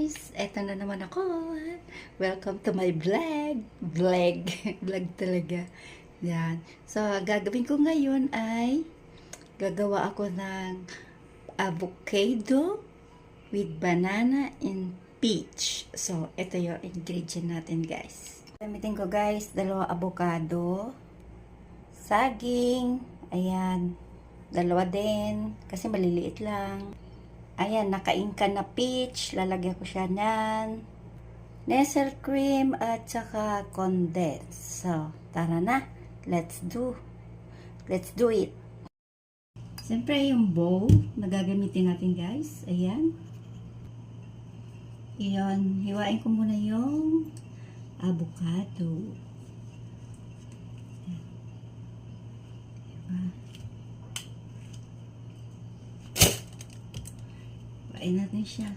guys! Eto na naman ako. Welcome to my vlog. Vlog. Vlog talaga. Yan. So, gagawin ko ngayon ay gagawa ako ng avocado with banana and peach. So, ito yung ingredient natin guys. Gamitin ko guys, 2 avocado, saging, ayan, 2 din, kasi maliliit lang. Ayan, naka-inka na peach. Lalagyan ko siya ng Nestle cream at saka condensed. So, tara na. Let's do it. Siyempre, yung bowl na gagamitin natin guys. Ayan. Iyon. Hiwain ko muna yung avocado. Diba? Hiwain natin siya.